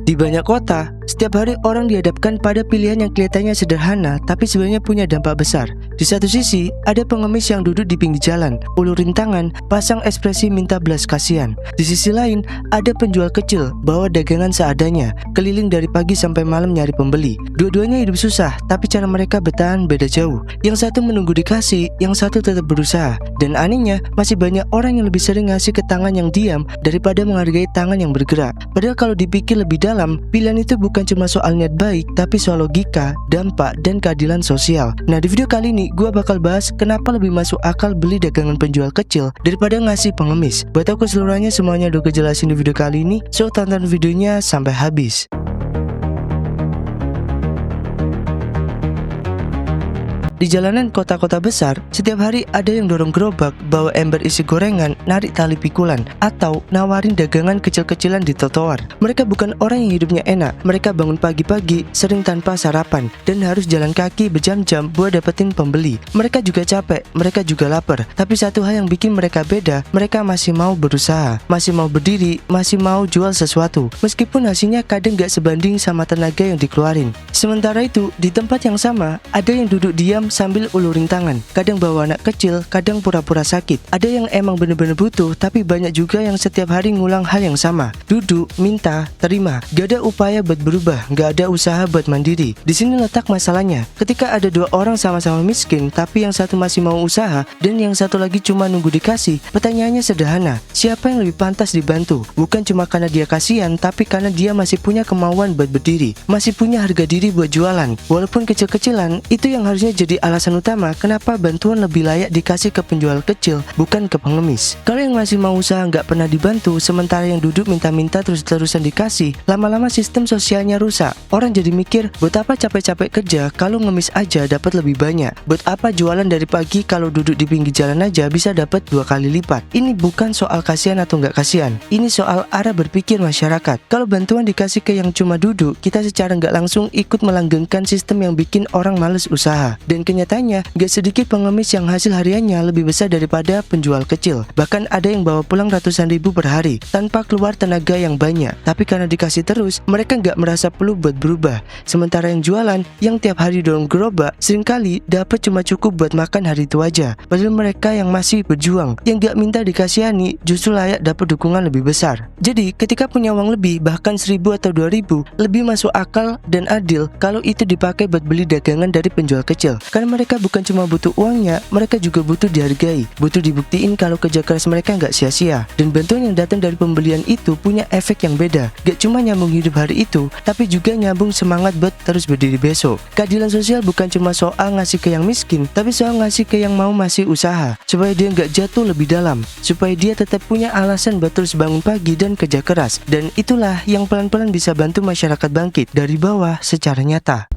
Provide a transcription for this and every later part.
Di banyak kota, setiap hari orang dihadapkan pada pilihan yang kelihatannya sederhana tapi sebenarnya punya dampak besar. Di satu sisi, ada pengemis yang duduk di pinggir jalan, ulurin tangan, pasang ekspresi minta belas kasihan. Di sisi lain, ada penjual kecil, bawa dagangan seadanya, keliling dari pagi sampai malam nyari pembeli. Dua-duanya hidup susah, tapi cara mereka bertahan beda jauh. Yang satu menunggu dikasih, yang satu tetap berusaha. Dan anehnya, masih banyak orang yang lebih sering ngasih ke tangan yang diam daripada menghargai tangan yang bergerak. Padahal kalau dipikir lebih dalam, pilihan itu bukan cuma soal niat baik, tapi soal logika, dampak, dan keadilan sosial. Nah, di video kali ini gue bakal bahas kenapa lebih masuk akal beli dagangan penjual kecil daripada ngasih pengemis. Buat aku keseluruhannya semuanya udah kejelasin di video kali ini, so tonton videonya sampai habis. Di jalanan kota-kota besar, setiap hari ada yang dorong gerobak, bawa ember isi gorengan, narik tali pikulan, atau nawarin dagangan kecil-kecilan di trotoar. Mereka bukan orang yang hidupnya enak. Mereka bangun pagi-pagi, sering tanpa sarapan, dan harus jalan kaki berjam-jam buat dapetin pembeli. Mereka juga capek, mereka juga lapar. Tapi satu hal yang bikin mereka beda, mereka masih mau berusaha, masih mau berdiri, masih mau jual sesuatu. Meskipun hasilnya kadang gak sebanding sama tenaga yang dikeluarin. Sementara itu, di tempat yang sama, ada yang duduk diam sambil ulurin tangan, kadang bawa anak kecil, kadang pura-pura sakit. Ada yang emang bener-bener butuh, tapi banyak juga yang setiap hari ngulang hal yang sama. Duduk, minta, terima. Gak ada upaya buat berubah, gak ada usaha buat mandiri. Di sini letak masalahnya. Ketika ada dua orang sama-sama miskin, tapi yang satu masih mau usaha dan yang satu lagi cuma nunggu dikasih, pertanyaannya sederhana. Siapa yang lebih pantas dibantu? Bukan cuma karena dia kasihan, tapi karena dia masih punya kemauan buat berdiri, masih punya harga diri buat jualan. Walaupun kecil-kecilan, itu yang harusnya jadi alasan utama kenapa bantuan lebih layak dikasih ke penjual kecil, bukan ke pengemis. Kalau yang masih mau usaha nggak pernah dibantu, sementara yang duduk minta-minta terus-terusan dikasih, lama-lama sistem sosialnya rusak. Orang jadi mikir, buat apa capek-capek kerja kalau ngemis aja dapat lebih banyak? Buat apa jualan dari pagi kalau duduk di pinggir jalan aja bisa dapat 2 kali lipat? Ini bukan soal kasihan atau nggak kasihan. Ini soal arah berpikir masyarakat. Kalau bantuan dikasih ke yang cuma duduk, kita secara nggak langsung ikut melanggengkan sistem yang bikin orang males usaha. Dan kenyataannya, gak sedikit pengemis yang hasil hariannya lebih besar daripada penjual kecil. Bahkan ada yang bawa pulang ratusan ribu per hari, tanpa keluar tenaga yang banyak. Tapi karena dikasih terus, mereka gak merasa perlu buat berubah. Sementara yang jualan, yang tiap hari dorong gerobak, seringkali dapat cuma cukup buat makan hari itu aja. Padahal mereka yang masih berjuang, yang gak minta dikasihani, justru layak dapat dukungan lebih besar. Jadi, ketika punya uang lebih, bahkan 1.000 atau 2.000, lebih masuk akal dan adil kalau itu dipakai buat beli dagangan dari penjual kecil. Karena mereka bukan cuma butuh uangnya, mereka juga butuh dihargai, butuh dibuktiin kalau kerja keras mereka nggak sia-sia. Dan bantuan yang datang dari pembelian itu punya efek yang beda. Gak cuma nyambung hidup hari itu, tapi juga nyambung semangat buat terus berdiri besok. Keadilan sosial bukan cuma soal ngasih ke yang miskin, tapi soal ngasih ke yang mau masih usaha, supaya dia nggak jatuh lebih dalam, supaya dia tetap punya alasan buat terus bangun pagi dan kerja keras. Dan itulah yang pelan-pelan bisa bantu masyarakat bangkit dari bawah secara nyata.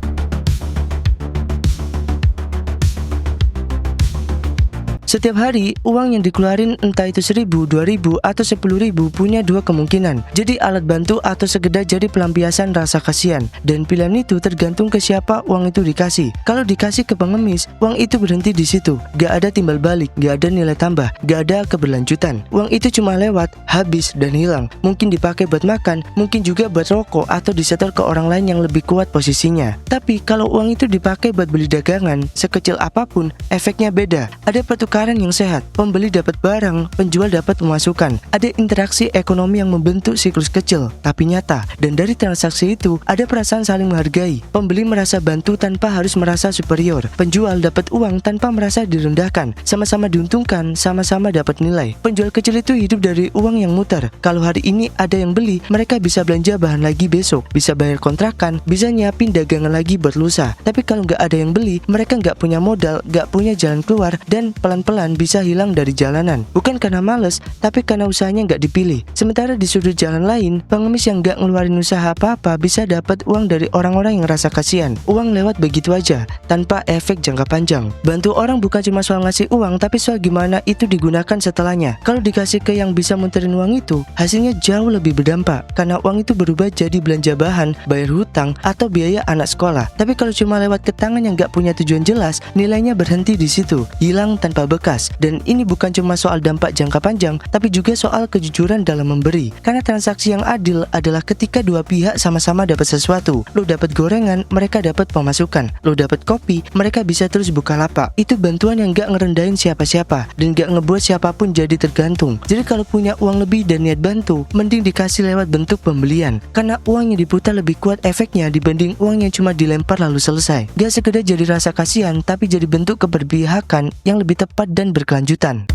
Setiap hari, uang yang dikeluarin entah itu 1.000, 2.000, atau 10.000 punya dua kemungkinan. Jadi alat bantu atau sekedar jadi pelampiasan rasa kasihan. Dan pilihan itu tergantung ke siapa uang itu dikasih. Kalau dikasih ke pengemis, uang itu berhenti di situ. Gak ada timbal balik, gak ada nilai tambah, gak ada keberlanjutan. Uang itu cuma lewat, habis, dan hilang. Mungkin dipakai buat makan, mungkin juga buat rokok atau disetor ke orang lain yang lebih kuat posisinya. Tapi kalau uang itu dipakai buat beli dagangan, sekecil apapun, efeknya beda. Ada pertukaran yang sehat, pembeli dapat barang, penjual dapat pemasukan. Ada interaksi ekonomi yang membentuk siklus kecil tapi nyata. Dan dari transaksi itu ada perasaan saling menghargai. Pembeli merasa bantu tanpa harus merasa superior. Penjual dapat uang tanpa merasa direndahkan. Sama-sama diuntungkan, sama-sama dapat nilai. Penjual kecil itu hidup dari uang yang muter. Kalau hari ini ada yang beli, mereka bisa belanja bahan lagi besok, bisa bayar kontrakan, bisa nyiapin dagangan lagi buat lusa. Tapi kalau nggak ada yang beli, mereka nggak punya modal, nggak punya jalan keluar, dan pelan-pelan bisa hilang dari jalanan. Bukan karena males, tapi karena usahanya nggak dipilih. Sementara di sudut jalan lain, pengemis yang nggak ngeluarin usaha apa-apa bisa dapat uang dari orang-orang yang rasa kasihan. Uang lewat begitu aja, tanpa efek jangka panjang. Bantu orang bukan cuma soal ngasih uang, tapi soal gimana itu digunakan setelahnya. Kalau dikasih ke yang bisa muterin uang itu, hasilnya jauh lebih berdampak. Karena uang itu berubah jadi belanja bahan, bayar hutang, atau biaya anak sekolah. Tapi kalau cuma lewat ke tangan yang nggak punya tujuan jelas, nilainya berhenti di situ, hilang tanpa bekas. memangkas. Dan ini bukan cuma soal dampak jangka panjang, tapi juga soal kejujuran dalam memberi. Karena transaksi yang adil adalah ketika dua pihak sama-sama dapat sesuatu. Lo dapat gorengan, mereka dapat pemasukan. Lo dapat kopi, mereka bisa terus buka lapak. Itu bantuan yang gak ngerendahin siapa-siapa dan gak ngebuat siapapun jadi tergantung. Jadi kalau punya uang lebih dan niat bantu, mending dikasih lewat bentuk pembelian. Karena uang yang diputar lebih kuat efeknya dibanding uang yang cuma dilempar lalu selesai. Gak sekedar jadi rasa kasihan, tapi jadi bentuk keberpihakan yang lebih tepat dan berkelanjutan.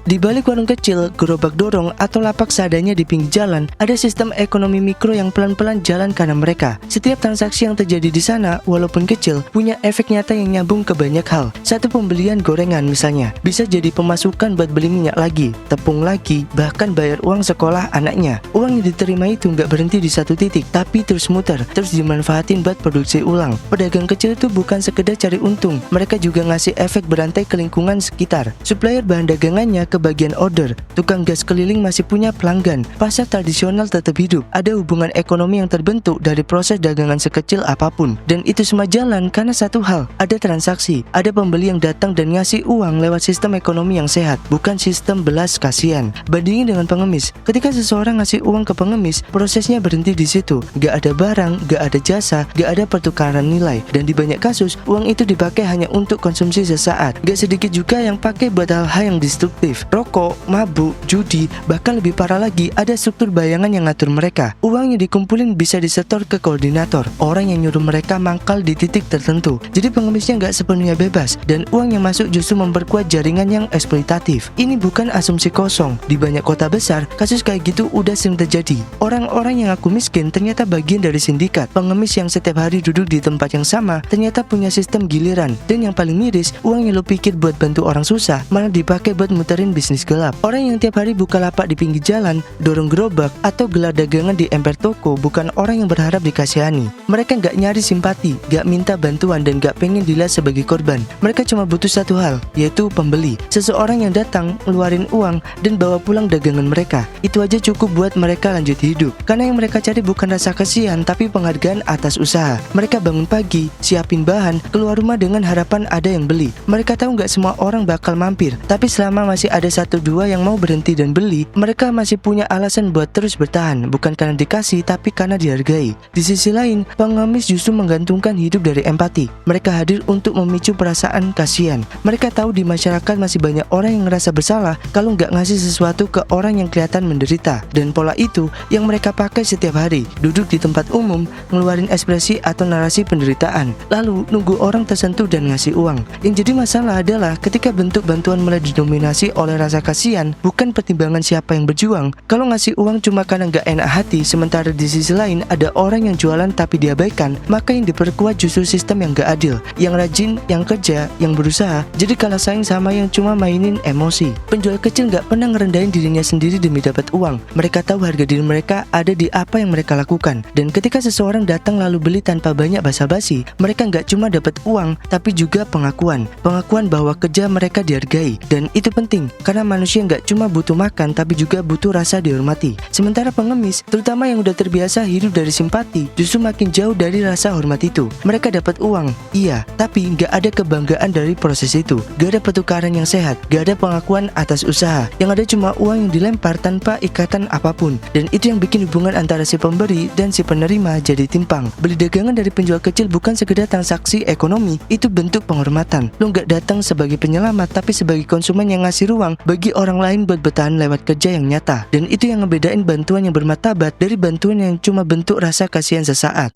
Di balik warung kecil, gerobak dorong, atau lapak seadanya di pinggir jalan, ada sistem ekonomi mikro yang pelan-pelan jalan karena mereka. Setiap transaksi yang terjadi di sana, walaupun kecil, punya efek nyata yang nyambung ke banyak hal. Satu pembelian gorengan misalnya, bisa jadi pemasukan buat beli minyak lagi, tepung lagi, bahkan bayar uang sekolah anaknya. Uang yang diterima itu nggak berhenti di satu titik, tapi terus muter, terus dimanfaatin buat produksi ulang. Pedagang kecil itu bukan sekedar cari untung, mereka juga ngasih efek berantai ke lingkungan sekitar. Supplier bahan dagangannya ke bagian order, tukang gas keliling masih punya pelanggan, pasar tradisional tetap hidup. Ada hubungan ekonomi yang terbentuk dari proses dagangan sekecil apapun. Dan itu semua jalan karena satu hal, ada transaksi, ada pembeli yang datang dan ngasih uang lewat sistem ekonomi yang sehat, bukan sistem belas kasihan. Bandingin dengan pengemis, ketika seseorang ngasih uang ke pengemis, prosesnya berhenti di situ. Gak ada barang, gak ada jasa, gak ada pertukaran nilai. Dan di banyak kasus, uang itu dipakai hanya untuk konsumsi sesaat. Gak sedikit juga yang pakai buat hal-hal yang destruktif. Rokok, mabuk, judi, bahkan lebih parah lagi ada struktur bayangan yang ngatur mereka. Uang yang dikumpulin bisa disetor ke koordinator, orang yang nyuruh mereka mangkal di titik tertentu. Jadi pengemisnya nggak sepenuhnya bebas, dan uang yang masuk justru memperkuat jaringan yang eksploitatif. Ini bukan asumsi kosong. Di banyak kota besar, kasus kayak gitu udah sering terjadi. Orang-orang yang ngaku miskin ternyata bagian dari sindikat. Pengemis yang setiap hari duduk di tempat yang sama ternyata punya sistem giliran. Dan yang paling miris, uang yang lo pikir buat bantu orang susah malah dipakai buat muterin bisnis gelap. Orang yang tiap hari buka lapak di pinggir jalan, dorong gerobak, atau gelar dagangan di emper toko bukan orang yang berharap dikasihani. Mereka nggak nyari simpati, nggak minta bantuan, dan nggak pengen dilihat sebagai korban. Mereka cuma butuh satu hal, yaitu pembeli. Seseorang yang datang, ngeluarin uang, dan bawa pulang dagangan mereka. Itu aja cukup buat mereka lanjut hidup. Karena yang mereka cari bukan rasa kasihan, tapi penghargaan atas usaha. Mereka bangun pagi, siapin bahan, keluar rumah dengan harapan ada yang beli. Mereka tahu nggak semua orang bakal mampir, tapi selama masih ada satu dua yang mau berhenti dan beli, mereka masih punya alasan buat terus bertahan, bukan karena dikasih tapi karena dihargai. Di sisi lain, pengemis justru menggantungkan hidup dari empati. Mereka hadir untuk memicu perasaan kasihan. Mereka tahu di masyarakat masih banyak orang yang ngerasa bersalah kalau nggak ngasih sesuatu ke orang yang kelihatan menderita. Dan pola itu yang mereka pakai setiap hari, duduk di tempat umum, ngeluarin ekspresi atau narasi penderitaan, lalu nunggu orang tersentuh dan ngasih uang. Yang jadi masalah adalah ketika bentuk bantuan mulai didominasi oleh rasa kasihan, bukan pertimbangan siapa yang berjuang. Kalau ngasih uang cuma karena nggak enak hati, sementara di sisi lain ada orang yang jualan tapi diabaikan, maka yang diperkuat justru sistem yang gak adil. Yang rajin, yang kerja, yang berusaha, jadi kalah saing sama yang cuma mainin emosi. Penjual kecil nggak pernah ngerendahin dirinya sendiri demi dapat uang. Mereka tahu harga diri mereka ada di apa yang mereka lakukan. Dan ketika seseorang datang lalu beli tanpa banyak basa-basi, mereka nggak cuma dapat uang, tapi juga pengakuan. Pengakuan bahwa kerja mereka dihargai. Dan itu penting, karena manusia nggak cuma butuh makan, tapi juga butuh rasa dihormati. Sementara pengemis, terutama yang udah terbiasa hidup dari simpati, justru makin jauh dari rasa hormat itu. Mereka dapat uang, iya, tapi nggak ada kebanggaan dari proses itu. Gak ada pertukaran yang sehat, gak ada pengakuan atas usaha. Yang ada cuma uang yang dilempar tanpa ikatan apapun. Dan itu yang bikin hubungan antara si pemberi dan si penerima jadi timpang. Beli dagangan dari penjual kecil bukan sekedar transaksi ekonomi, itu bentuk penghormatan. Lo nggak datang sebagai penyelamat, tapi sebagai konsumen yang ngasih ruang bagi orang lain buat bertahan lewat kerja yang nyata. Dan itu yang ngebedain bantuan yang bermartabat dari bantuan yang cuma bentuk rasa kasihan sesaat.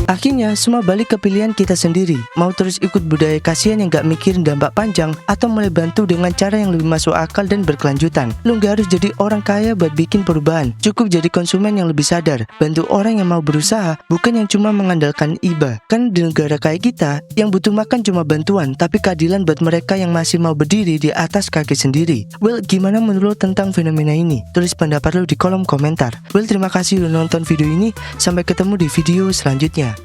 Akhirnya semua balik ke pilihan kita sendiri. Mau terus ikut budaya kasihan yang gak mikirin dampak panjang, atau mulai bantu dengan cara yang lebih masuk akal dan berkelanjutan. Lu gak harus jadi orang kaya buat bikin perubahan. Cukup jadi konsumen yang lebih sadar, bantu orang yang mau berusaha, bukan yang cuma mengandalkan iba. Kan di negara kayak kita, yang butuh makan cuma bantuan, tapi keadilan buat mereka yang masih mau berdiri di atas kaki sendiri. Well, gimana menurut lo tentang fenomena ini? Tulis pendapat lo di kolom komentar. Well, terima kasih udah nonton video ini. Sampai ketemu di video selanjutnya.